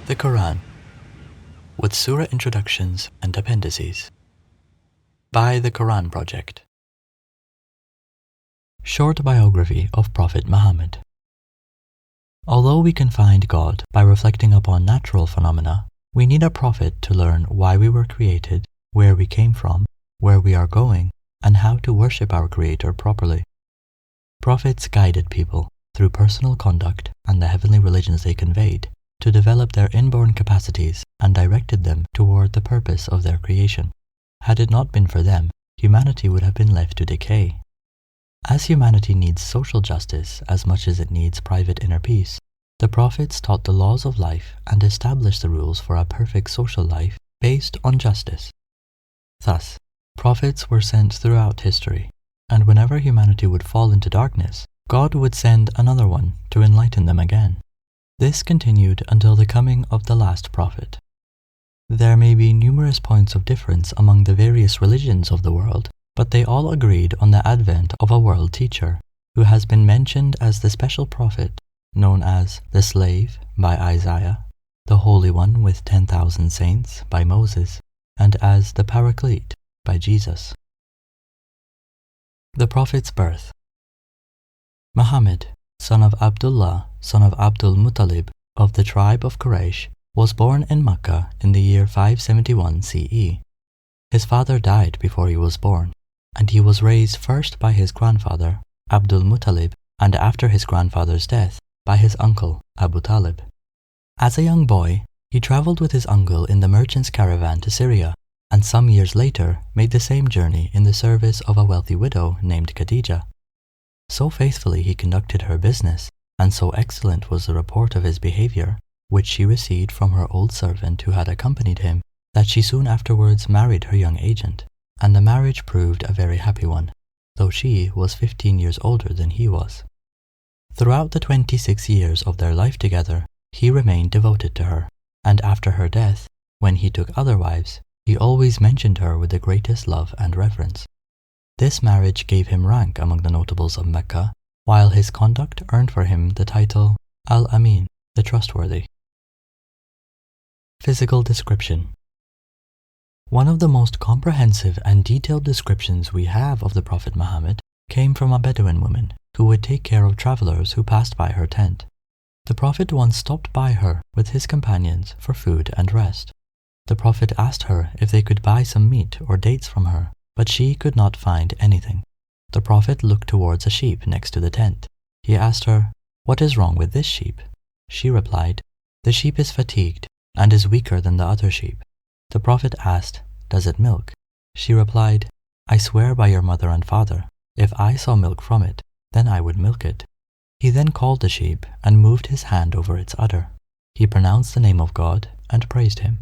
The Qur'an, with Sūrah introductions and appendices, by the Qur'an Project. Short biography of Prophet Muhammad. Although we can find God by reflecting upon natural phenomena, we need a prophet to learn why we were created, where we came from, where we are going, and how to worship our Creator properly. Prophets guided people through personal conduct and the heavenly religions they conveyed to develop their inborn capacities and directed them toward the purpose of their creation. Had it not been for them, humanity would have been left to decay. As humanity needs social justice as much as it needs private inner peace, the prophets taught the laws of life and established the rules for a perfect social life based on justice. Thus, prophets were sent throughout history, and whenever humanity would fall into darkness, God would send another one to enlighten them again. This continued until the coming of the last prophet. There may be numerous points of difference among the various religions of the world, but they all agreed on the advent of a world teacher, who has been mentioned as the special prophet, known as the slave by Isaiah, the Holy One with 10,000 saints by Moses, and as the Paraclete by Jesus. The Prophet's birth. Muhammad, son of Abdullah, son of Abdul Muttalib, of the tribe of Quraysh, was born in Makkah in the year 571 CE. His father died before he was born, and he was raised first by his grandfather, Abdul Muttalib, and after his grandfather's death, by his uncle, Abu Talib. As a young boy, he traveled with his uncle in the merchant's caravan to Syria, and some years later made the same journey in the service of a wealthy widow named Khadija. So faithfully he conducted her business, and so excellent was the report of his behavior, which she received from her old servant who had accompanied him, that she soon afterwards married her young agent, and the marriage proved a very happy one, though she was 15 years older than he was. Throughout the 26 years of their life together, he remained devoted to her, and after her death, when he took other wives, he always mentioned her with the greatest love and reverence. This marriage gave him rank among the notables of Mecca, while his conduct earned for him the title Al-Amin, the Trustworthy. Physical description. One of the most comprehensive and detailed descriptions we have of the Prophet Muhammad came from a Bedouin woman who would take care of travelers who passed by her tent. The Prophet once stopped by her with his companions for food and rest. The Prophet asked her if they could buy some meat or dates from her, but she could not find anything. The Prophet looked towards a sheep next to the tent. He asked her, "What is wrong with this sheep?" She replied, "The sheep is fatigued and is weaker than the other sheep." The Prophet asked, "Does it milk?" She replied, "I swear by your mother and father, if I saw milk from it, then I would milk it." He then called the sheep and moved his hand over its udder. He pronounced the name of God and praised him.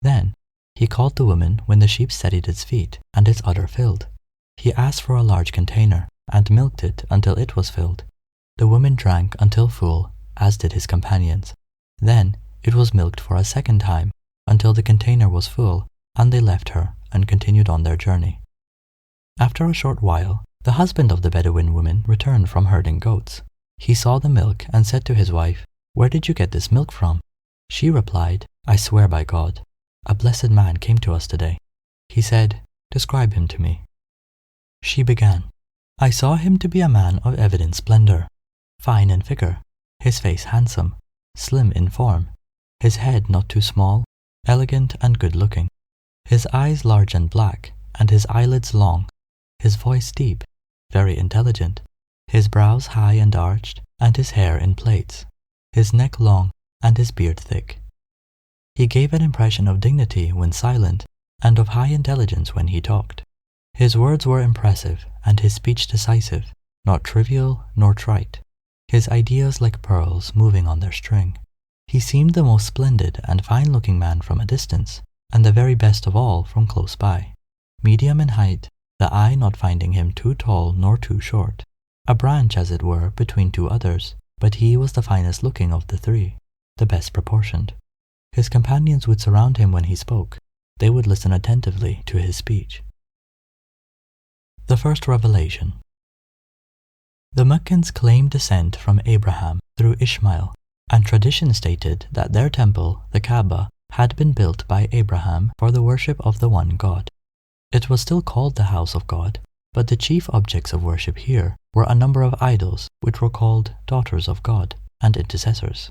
Then he called the woman when the sheep steadied its feet and its udder filled. He asked for a large container and milked it until it was filled. The woman drank until full, as did his companions. Then it was milked for a second time until the container was full, and they left her and continued on their journey. After a short while, the husband of the Bedouin woman returned from herding goats. He saw the milk and said to his wife, "Where did you get this milk from?" She replied, "I swear by God, a blessed man came to us today." He said, "Describe him to me." She began, "I saw him to be a man of evident splendor, fine in figure, his face handsome, slim in form, his head not too small, elegant and good-looking, his eyes large and black, and his eyelids long, his voice deep, very intelligent, his brows high and arched, and his hair in plaits, his neck long, and his beard thick. He gave an impression of dignity when silent, and of high intelligence when he talked. His words were impressive, and his speech decisive, not trivial nor trite, his ideas like pearls moving on their string. He seemed the most splendid and fine-looking man from a distance, and the very best of all from close by. Medium in height, the eye not finding him too tall nor too short, a branch as it were between two others, but he was the finest looking of the three, the best proportioned. His companions would surround him when he spoke. They would listen attentively to his speech. The first revelation. The Meccans claimed descent from Abraham through Ishmael, and tradition stated that their temple, the Kaaba, had been built by Abraham for the worship of the one God. It was still called the house of God, but the chief objects of worship here were a number of idols which were called daughters of God and intercessors.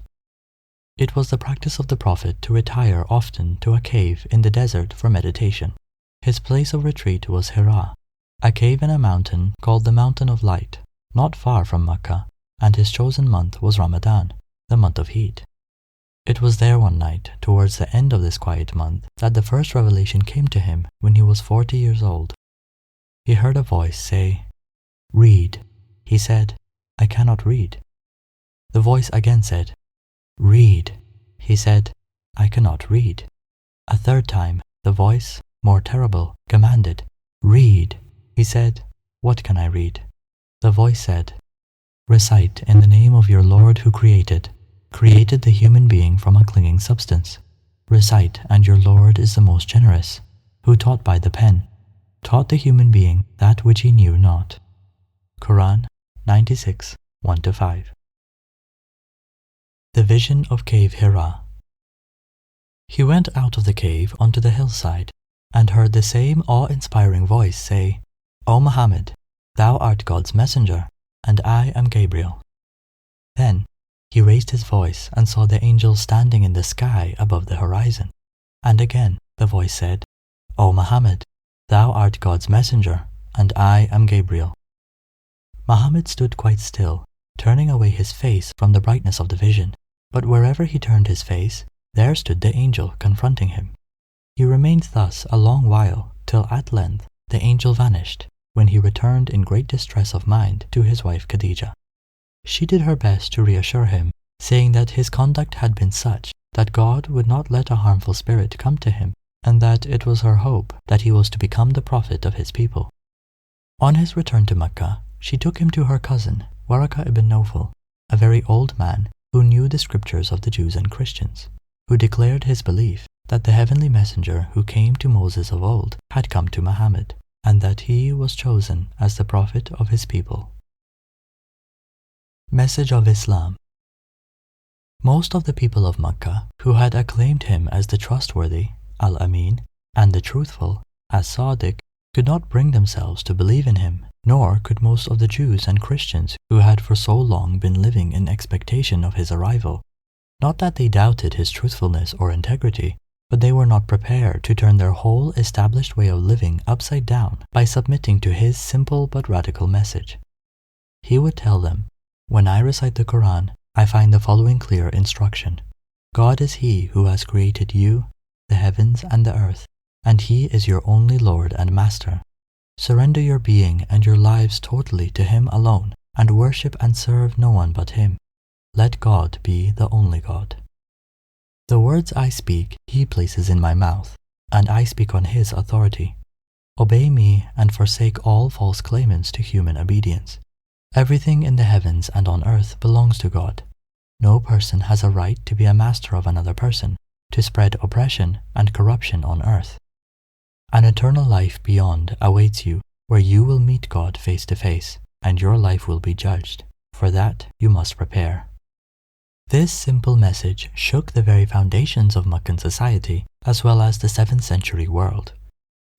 It was the practice of the Prophet to retire often to a cave in the desert for meditation. His place of retreat was Hira, a cave in a mountain called the Mountain of Light, not far from Makkah, and his chosen month was Ramadan, the month of heat. It was there one night, towards the end of this quiet month, that the first revelation came to him when he was 40 years old. He heard a voice say, "Read." He said, "I cannot read." The voice again said, "Read." He said, "I cannot read." A third time, the voice, more terrible, commanded, "Read." He said, "What can I read?" The voice said, "Recite in the name of your Lord who created the human being from a clinging substance. Recite, and your Lord is the most generous, who taught by the pen, taught the human being that which he knew not." Qur'an 96, 1-5. The Vision of Cave Hira. He went out of the cave onto the hillside and heard the same awe-inspiring voice say, "O Muhammad, thou art God's messenger, and I am Gabriel." Then he raised his voice and saw the angel standing in the sky above the horizon. And again the voice said, "O Muhammad, thou art God's messenger, and I am Gabriel." Muhammad stood quite still, turning away his face from the brightness of the vision, but wherever he turned his face, there stood the angel confronting him. He remained thus a long while, till at length the angel vanished, when he returned in great distress of mind to his wife Khadija. She did her best to reassure him, saying that his conduct had been such that God would not let a harmful spirit come to him, and that it was her hope that he was to become the prophet of his people. On his return to Makkah, she took him to her cousin, Waraqah ibn Nawfal, a very old man who knew the scriptures of the Jews and Christians, who declared his belief that the heavenly messenger who came to Moses of old had come to Muhammad, and that he was chosen as the prophet of his people. Message of Islam. Most of the people of Makkah, who had acclaimed him as the trustworthy, Al-Amin, and the truthful, As-Sadiq, could not bring themselves to believe in him, nor could most of the Jews and Christians who had for so long been living in expectation of his arrival. Not that they doubted his truthfulness or integrity, but they were not prepared to turn their whole established way of living upside down by submitting to his simple but radical message. He would tell them, "When I recite the Qur'an, I find the following clear instruction. God is He who has created you, the heavens and the earth, and He is your only Lord and Master. Surrender your being and your lives totally to Him alone, and worship and serve no one but Him. Let God be the only God. The words I speak He places in my mouth, and I speak on His authority. Obey me and forsake all false claimants to human obedience. Everything in the heavens and on earth belongs to God. No person has a right to be a master of another person, to spread oppression and corruption on earth. An eternal life beyond awaits you, where you will meet God face to face, and your life will be judged. For that you must prepare." This simple message shook the very foundations of Meccan society, as well as the 7th century world.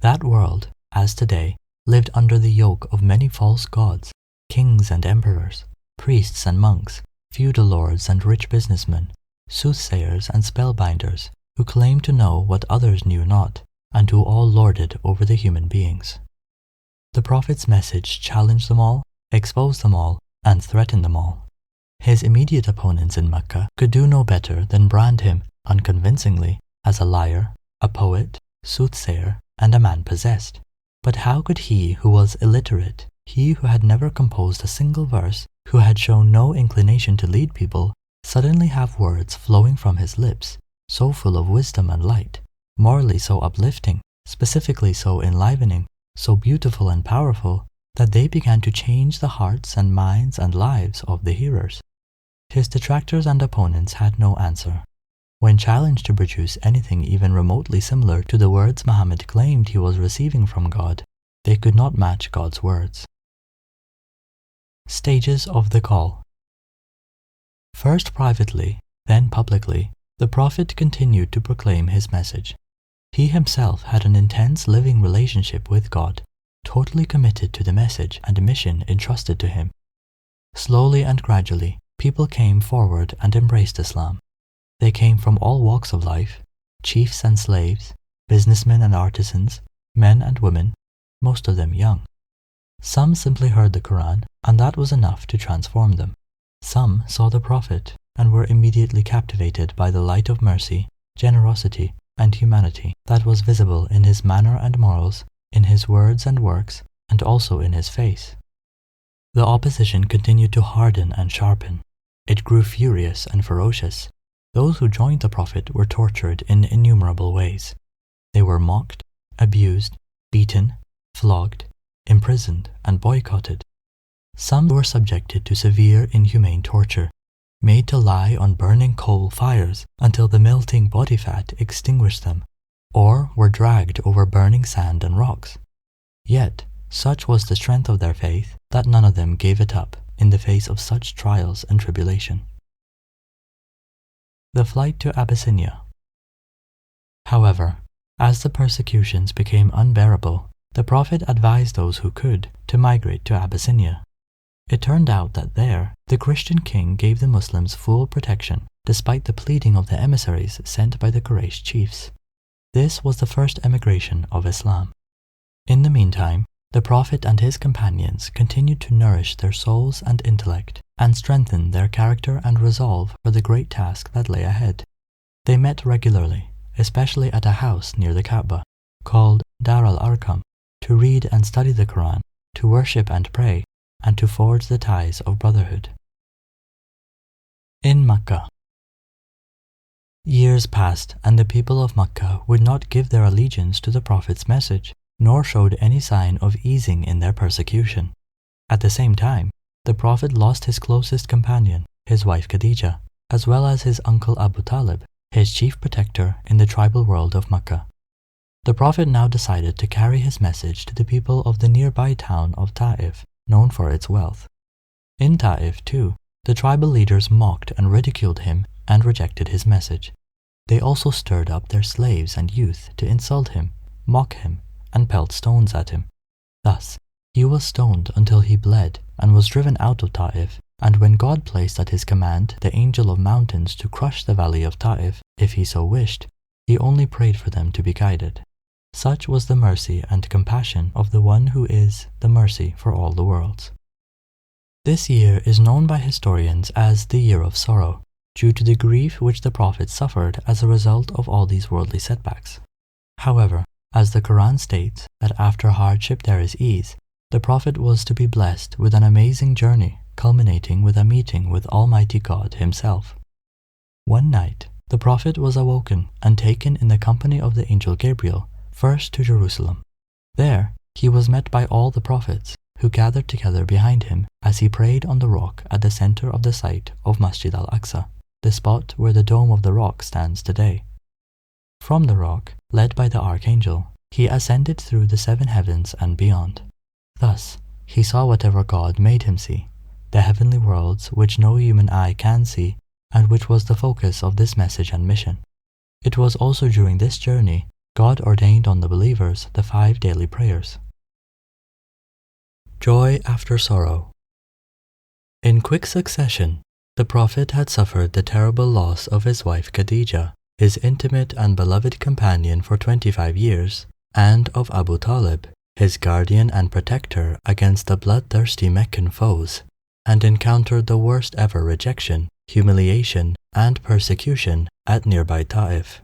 That world, as today, lived under the yoke of many false gods, kings and emperors, priests and monks, feudal lords and rich businessmen, soothsayers and spellbinders, who claimed to know what others knew not, and who all lorded over the human beings. The Prophet's message challenged them all, exposed them all, and threatened them all. His immediate opponents in Mecca could do no better than brand him, unconvincingly, as a liar, a poet, soothsayer, and a man possessed. But how could he who was illiterate, he who had never composed a single verse, who had shown no inclination to lead people, suddenly have words flowing from his lips, so full of wisdom and light, morally so uplifting, specifically so enlivening, so beautiful and powerful, that they began to change the hearts and minds and lives of the hearers? His detractors and opponents had no answer. When challenged to produce anything even remotely similar to the words Muhammad claimed he was receiving from God, they could not match God's words. Stages of the call. First privately, Then publicly, the Prophet continued to proclaim his message. He himself had an intense living relationship with God, totally committed to the message and mission entrusted to him. Slowly and gradually, people came forward and embraced Islam. They came from all walks of life, chiefs and slaves, businessmen and artisans, men and women, most of them young. Some simply heard the Qur'an, and that was enough to transform them. Some saw the Prophet and were immediately captivated by the light of mercy, generosity, and humanity that was visible in his manner and morals, in his words and works, and also in his face. The opposition continued to harden and sharpen. It grew furious and ferocious. Those who joined the Prophet were tortured in innumerable ways. They were mocked, abused, beaten, flogged, imprisoned, and boycotted. Some were subjected to severe inhumane torture, made to lie on burning coal fires until the melting body fat extinguished them, or were dragged over burning sand and rocks. Yet, such was the strength of their faith that none of them gave it up in the face of such trials and tribulation. The flight to Abyssinia. However, as the persecutions became unbearable, the Prophet advised those who could to migrate to Abyssinia. It turned out that there, the Christian king gave the Muslims full protection, despite the pleading of the emissaries sent by the Quraysh chiefs. This was the first emigration of Islam. In the meantime, the Prophet and his companions continued to nourish their souls and intellect, and strengthen their character and resolve for the great task that lay ahead. They met regularly, especially at a house near the Kaaba, called Dar al-Arqam, to read and study the Qur'an, to worship and pray, and to forge the ties of brotherhood. In Makkah. Years passed, and the people of Makkah would not give their allegiance to the Prophet's message, nor showed any sign of easing in their persecution. At the same time, the Prophet lost his closest companion, his wife Khadija, as well as his uncle Abu Talib, his chief protector in the tribal world of Makkah. The Prophet now decided to carry his message to the people of the nearby town of Ta'if, known for its wealth. In Ta'if, too, the tribal leaders mocked and ridiculed him and rejected his message. They also stirred up their slaves and youth to insult him, mock him, and pelt stones at him. Thus, he was stoned until he bled and was driven out of Ta'if, and when God placed at his command the angel of mountains to crush the valley of Ta'if, if he so wished, he only prayed for them to be guided. Such was the mercy and compassion of the one who is the mercy for all the worlds. This year is known by historians as the Year of Sorrow, due to the grief which the Prophet suffered as a result of all these worldly setbacks. However, as the Qur'an states that after hardship there is ease, the Prophet was to be blessed with an amazing journey, culminating with a meeting with Almighty God Himself. One night, the Prophet was awoken and taken in the company of the angel Gabriel, first to Jerusalem. There, he was met by all the prophets, who gathered together behind him as he prayed on the rock at the center of the site of Masjid al-Aqsa, the spot where the dome of the rock stands today. From the rock, led by the archangel, he ascended through the 7 heavens and beyond. Thus, he saw whatever God made him see, the heavenly worlds which no human eye can see, and which was the focus of this message and mission. It was also during this journey God ordained on the believers the 5 daily prayers. Joy after sorrow. In quick succession, the Prophet had suffered the terrible loss of his wife Khadija, his intimate and beloved companion for 25 years, and of Abu Talib, his guardian and protector against the bloodthirsty Meccan foes, and encountered the worst ever rejection, humiliation, and persecution at nearby Ta'if.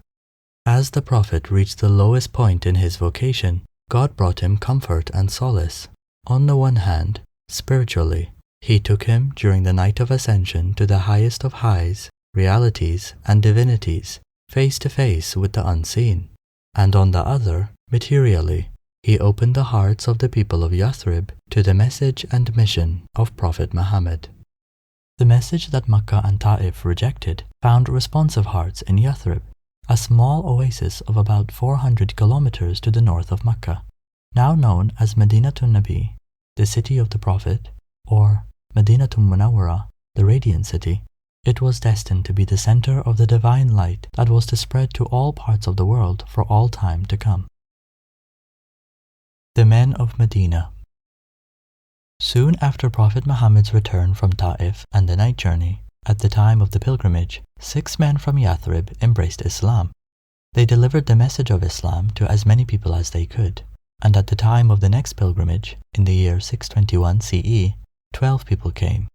As the Prophet reached the lowest point in his vocation, God brought him comfort and solace. On the one hand, spiritually, He took him during the night of ascension to the highest of highs, realities, and divinities, face to face with the unseen. And on the other, materially, He opened the hearts of the people of Yathrib to the message and mission of Prophet Muhammad. The message that Makkah and Ta'if rejected found responsive hearts in Yathrib, a small oasis of about 400 kilometers to the north of Makkah, now known as Madinatun Nabi, the city of the Prophet, or Madinatul Munawwara, the Radiant City, It was destined to be the center of the divine light that was to spread to all parts of the world for all time to come. The Men of Madinah. Soon after Prophet Muhammad's return from Ta'if and the night journey, at the time of the pilgrimage, 6 men from Yathrib embraced Islam. They delivered the message of Islam to as many people as they could, and at the time of the next pilgrimage, in the year 621 CE, 12 people came.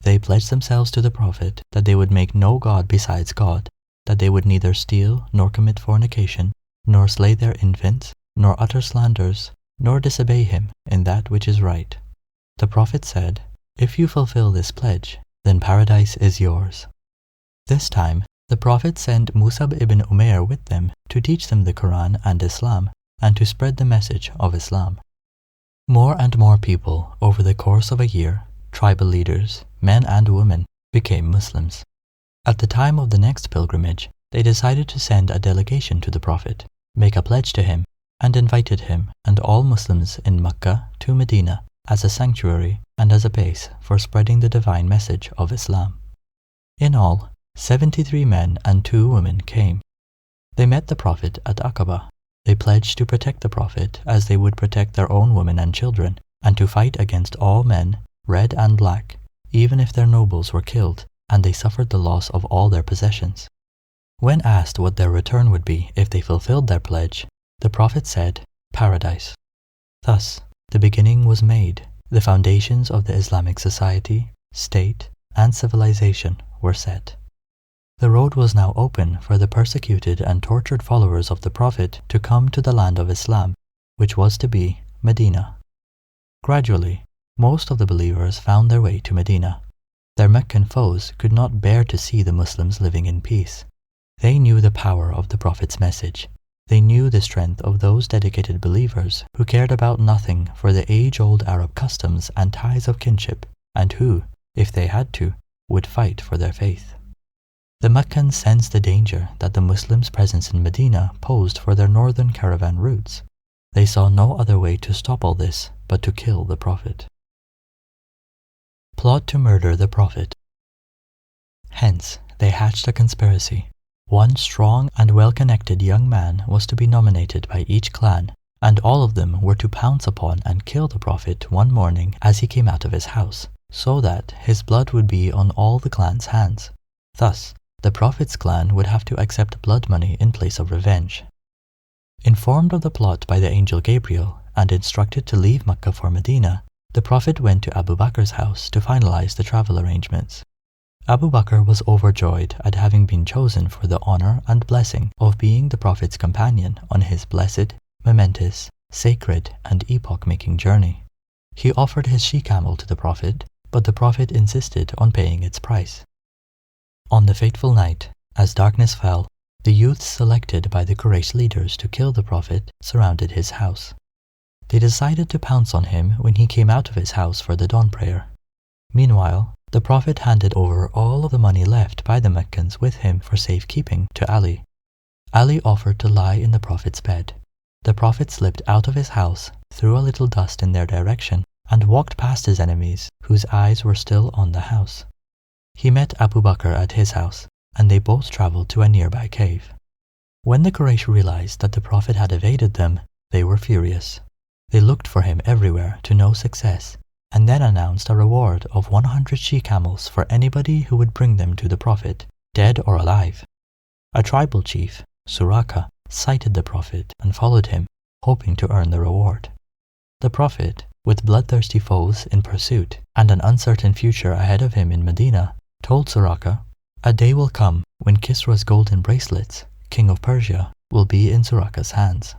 They pledged themselves to the Prophet that they would make no god besides God, that they would neither steal nor commit fornication, nor slay their infants, nor utter slanders, nor disobey him in that which is right. The Prophet said, "If you fulfill this pledge, then paradise is yours." This time, the Prophet sent Musab ibn Umair with them to teach them the Qur'an and Islam, and to spread the message of Islam. More and more people, over the course of a year, tribal leaders, men and women, became Muslims. At the time of the next pilgrimage, they decided to send a delegation to the Prophet, make a pledge to him, and invited him and all Muslims in Makkah to Medina as a sanctuary and as a base for spreading the divine message of Islam. In all, 73 men and 2 women came. They met the Prophet at Aqaba. They pledged to protect the Prophet as they would protect their own women and children, and to fight against all men, red and black, even if their nobles were killed and they suffered the loss of all their possessions. When asked what their return would be if they fulfilled their pledge, the Prophet said, "Paradise." Thus, the beginning was made. The foundations of the Islamic society, state, and civilization were set. The road was now open for the persecuted and tortured followers of the Prophet to come to the land of Islam, which was to be Medina. Gradually, most of the believers found their way to Medina. Their Meccan foes could not bear to see the Muslims living in peace. They knew the power of the Prophet's message. They knew the strength of those dedicated believers who cared about nothing for the age-old Arab customs and ties of kinship, and who, if they had to, would fight for their faith. The Meccans sensed the danger that the Muslims' presence in Medina posed for their northern caravan routes. They saw no other way to stop all this but to kill the Prophet. Plot to murder the Prophet. Hence, they hatched a conspiracy. One strong and well-connected young man was to be nominated by each clan, and all of them were to pounce upon and kill the Prophet one morning as he came out of his house, so that his blood would be on all the clan's hands. Thus, the Prophet's clan would have to accept blood money in place of revenge. Informed of the plot by the angel Gabriel and instructed to leave Makkah for Medina, the Prophet went to Abu Bakr's house to finalize the travel arrangements. Abu Bakr was overjoyed at having been chosen for the honor and blessing of being the Prophet's companion on his blessed, momentous, sacred, and epoch-making journey. He offered his she-camel to the Prophet, but the Prophet insisted on paying its price. On the fateful night, as darkness fell, the youths selected by the Quraysh leaders to kill the Prophet surrounded his house. They decided to pounce on him when he came out of his house for the dawn prayer. Meanwhile, the Prophet handed over all of the money left by the Meccans with him for safekeeping to Ali. Ali offered to lie in the Prophet's bed. The Prophet slipped out of his house, threw a little dust in their direction, and walked past his enemies, whose eyes were still on the house. He met Abu Bakr at his house, and they both traveled to a nearby cave. When the Quraysh realized that the Prophet had evaded them, they were furious. They looked for him everywhere to no success, and then announced a reward of 100 she-camels for anybody who would bring them to the Prophet, dead or alive. A tribal chief, Sūrah, sighted the Prophet and followed him, hoping to earn the reward. The Prophet, with bloodthirsty foes in pursuit and an uncertain future ahead of him in Medina, told Sūrah, "A day will come when Kisra's golden bracelets, king of Persia, will be in Sūrah's hands."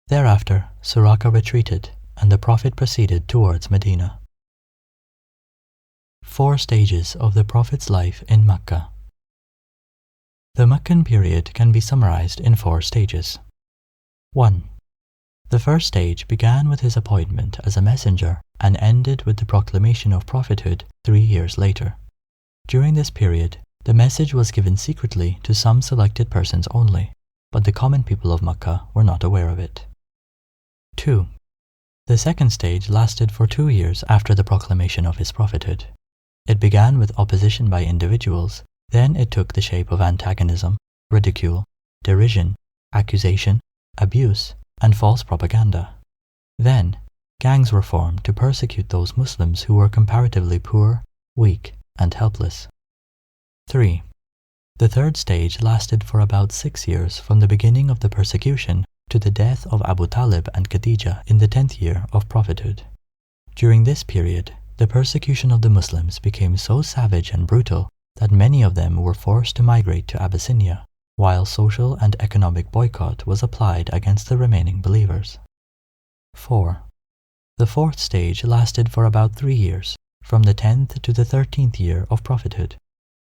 Thereafter, Sūrah retreated, and the Prophet proceeded towards Medina. 4 stages of the Prophet's life in Makkah. The Meccan period can be summarized in 4 stages. 1. The first stage began with his appointment as a messenger and ended with the proclamation of prophethood 3 years later. During this period, the message was given secretly to some selected persons only, but the common people of Makkah were not aware of it. 2. The second stage lasted for 2 years after the proclamation of his prophethood. It began with opposition by individuals, then it took the shape of antagonism, ridicule, derision, accusation, abuse, and false propaganda. Then, gangs were formed to persecute those Muslims who were comparatively poor, weak, and helpless. 3. The third stage lasted for about 6 years from the beginning of the persecution to the death of Abu Talib and Khadija in the 10th year of prophethood. During this period, the persecution of the Muslims became so savage and brutal that many of them were forced to migrate to Abyssinia, while social and economic boycott was applied against the remaining believers. 4. The fourth stage lasted for about 3 years, from the 10th to the 13th year of prophethood.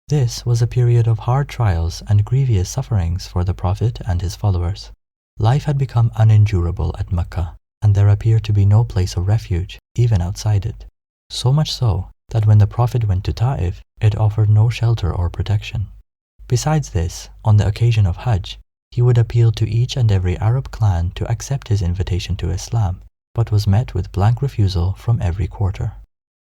This was a period of hard trials and grievous sufferings for the Prophet and his followers. Life had become unendurable at Makkah, and there appeared to be no place of refuge, even outside it. So much so that when the Prophet went to Ta'if, it offered no shelter or protection. Besides this, on the occasion of Hajj, he would appeal to each and every Arab clan to accept his invitation to Islam, but was met with blank refusal from every quarter.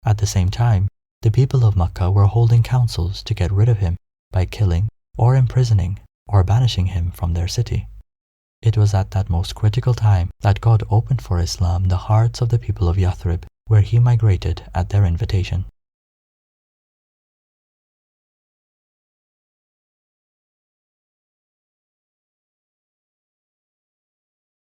At the same time, the people of Makkah were holding councils to get rid of him by killing or imprisoning or banishing him from their city. It was at that most critical time that God opened for Islam the hearts of the people of Yathrib, where he migrated at their invitation.